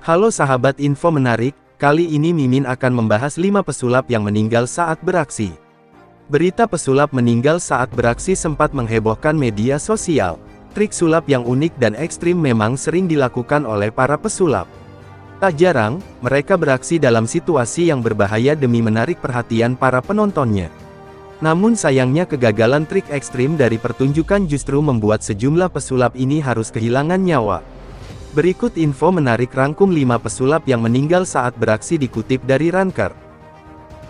Halo sahabat info menarik, kali ini Mimin akan membahas 5 pesulap yang meninggal saat beraksi. Berita pesulap meninggal saat beraksi sempat menghebohkan media sosial. Trik sulap yang unik dan ekstrim memang sering dilakukan oleh para pesulap. Tak jarang, mereka beraksi dalam situasi yang berbahaya demi menarik perhatian para penontonnya. Namun sayangnya kegagalan trik ekstrim dari pertunjukan justru membuat sejumlah pesulap ini harus kehilangan nyawa. Berikut info menarik rangkum 5 pesulap yang meninggal saat beraksi dikutip dari Ranker.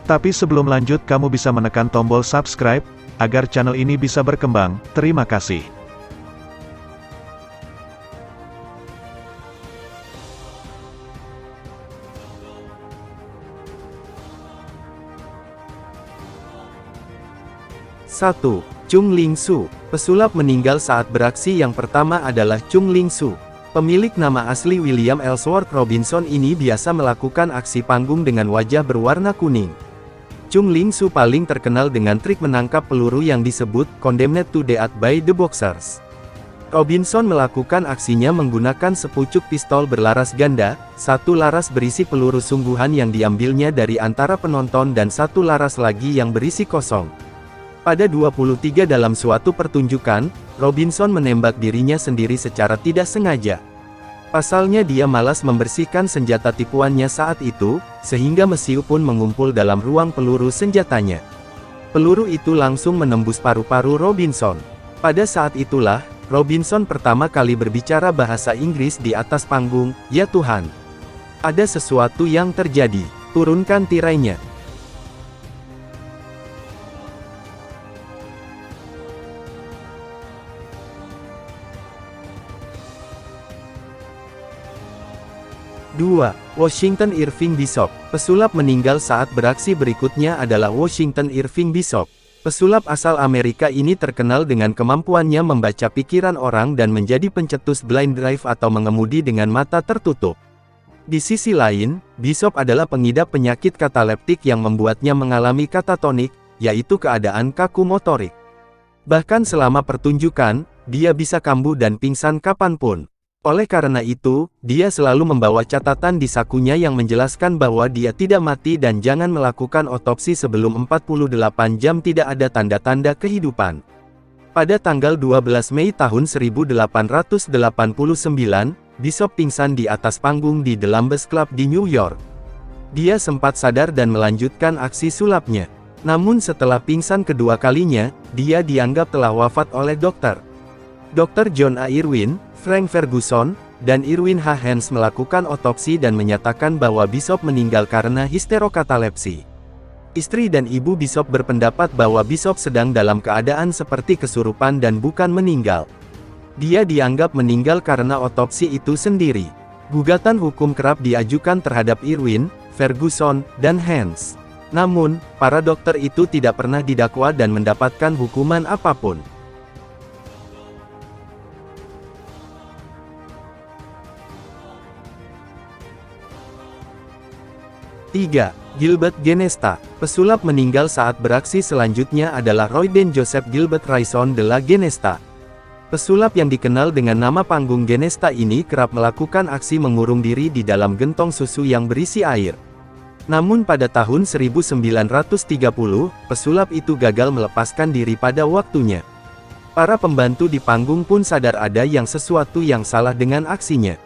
Tapi sebelum lanjut kamu bisa menekan tombol subscribe, agar channel ini bisa berkembang, terima kasih. Satu, Chung Ling Su. Pesulap meninggal saat beraksi yang pertama adalah Chung Ling Su. Pemilik nama asli William Ellsworth Robinson ini biasa melakukan aksi panggung dengan wajah berwarna kuning. Chung Ling Su paling terkenal dengan trik menangkap peluru yang disebut Condemned to Death by the Boxers. Robinson melakukan aksinya menggunakan sepucuk pistol berlaras ganda, satu laras berisi peluru sungguhan yang diambilnya dari antara penonton dan satu laras lagi yang berisi kosong. Pada 23 dalam suatu pertunjukan, Robinson menembak dirinya sendiri secara tidak sengaja. Pasalnya dia malas membersihkan senjata tipuannya saat itu, sehingga mesiu pun mengumpul dalam ruang peluru senjatanya. Peluru itu langsung menembus paru-paru Robinson. Pada saat itulah, Robinson pertama kali berbicara bahasa Inggris di atas panggung, "Ya Tuhan, ada sesuatu yang terjadi, turunkan tirainya." Dua, Washington Irving Bishop. Pesulap meninggal saat beraksi berikutnya adalah Washington Irving Bishop. Pesulap asal Amerika ini terkenal dengan kemampuannya membaca pikiran orang dan menjadi pencetus blind drive atau mengemudi dengan mata tertutup. Di sisi lain, Bishop adalah pengidap penyakit kataleptik yang membuatnya mengalami katatonik, yaitu keadaan kaku motorik. Bahkan selama pertunjukan, dia bisa kambuh dan pingsan kapanpun. Oleh karena itu, dia selalu membawa catatan di sakunya yang menjelaskan bahwa dia tidak mati dan jangan melakukan otopsi sebelum 48 jam tidak ada tanda-tanda kehidupan. Pada tanggal 12 Mei tahun 1889, Bishop pingsan di atas panggung di The Lambeth Club di New York. Dia sempat sadar dan melanjutkan aksi sulapnya. Namun setelah pingsan kedua kalinya, dia dianggap telah wafat oleh dokter. Dr. John A. Irwin, Frank Ferguson, dan Irwin H. Hens melakukan otopsi dan menyatakan bahwa Bishop meninggal karena histerokatalepsi. Istri dan ibu Bishop berpendapat bahwa Bishop sedang dalam keadaan seperti kesurupan dan bukan meninggal. Dia dianggap meninggal karena otopsi itu sendiri. Gugatan hukum kerap diajukan terhadap Irwin, Ferguson, dan Hens. Namun, para dokter itu tidak pernah didakwa dan mendapatkan hukuman apapun. 3. Gilbert Genesta. Pesulap meninggal saat beraksi selanjutnya adalah Royden Joseph Gilbert Raison de la Genesta. Pesulap yang dikenal dengan nama panggung Genesta ini kerap melakukan aksi mengurung diri di dalam gentong susu yang berisi air. Namun pada tahun 1930, pesulap itu gagal melepaskan diri pada waktunya. Para pembantu di panggung pun sadar ada sesuatu yang salah dengan aksinya.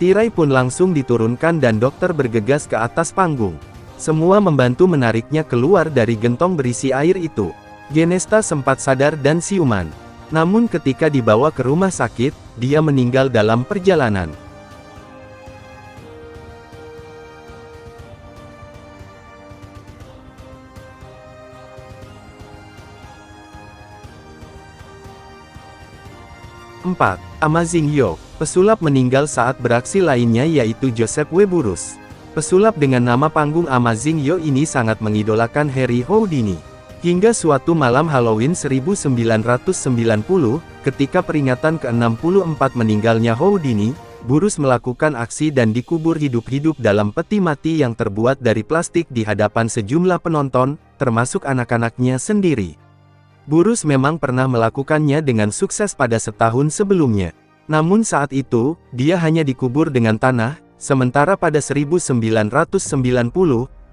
Tirai pun langsung diturunkan dan dokter bergegas ke atas panggung. Semua membantu menariknya keluar dari gentong berisi air itu. Genesta sempat sadar dan siuman. Namun ketika dibawa ke rumah sakit, dia meninggal dalam perjalanan. Empat, Amazing Yo. Pesulap meninggal saat beraksi lainnya yaitu Joseph W. Burroughs. Pesulap dengan nama panggung Amazing Yo ini sangat mengidolakan Harry Houdini. Hingga suatu malam Halloween 1990, ketika peringatan ke-64 meninggalnya Houdini, Burroughs melakukan aksi dan dikubur hidup-hidup dalam peti mati yang terbuat dari plastik di hadapan sejumlah penonton, termasuk anak-anaknya sendiri. Burroughs memang pernah melakukannya dengan sukses pada setahun sebelumnya. Namun saat itu, dia hanya dikubur dengan tanah, Sementara pada 1990,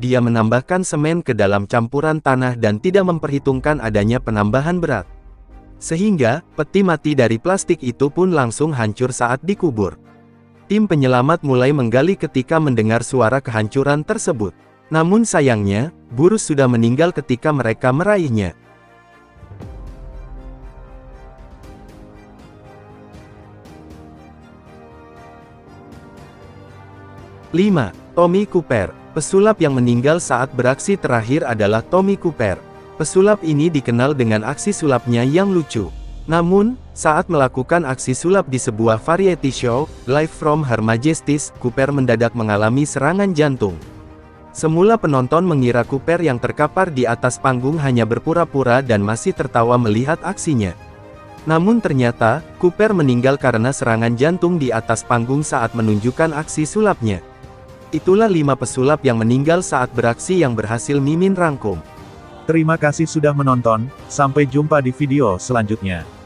dia menambahkan semen ke dalam campuran tanah dan tidak memperhitungkan adanya penambahan berat. Sehingga, peti mati dari plastik itu pun langsung hancur saat dikubur. Tim penyelamat mulai menggali ketika mendengar suara kehancuran tersebut. Namun sayangnya, Bruce sudah meninggal ketika mereka meraihnya. 5. Tommy Cooper. Pesulap yang meninggal saat beraksi terakhir adalah Tommy Cooper. Pesulap ini dikenal dengan aksi sulapnya yang lucu. Namun, saat melakukan aksi sulap di sebuah variety show, Live from Her Majesty's, Cooper mendadak mengalami serangan jantung. Semula penonton mengira Cooper yang terkapar di atas panggung hanya berpura-pura dan masih tertawa melihat aksinya. Namun ternyata, Cooper meninggal karena serangan jantung di atas panggung saat menunjukkan aksi sulapnya. Itulah 5 pesulap yang meninggal saat beraksi yang berhasil Mimin rangkum. Terima kasih sudah menonton, sampai jumpa di video selanjutnya.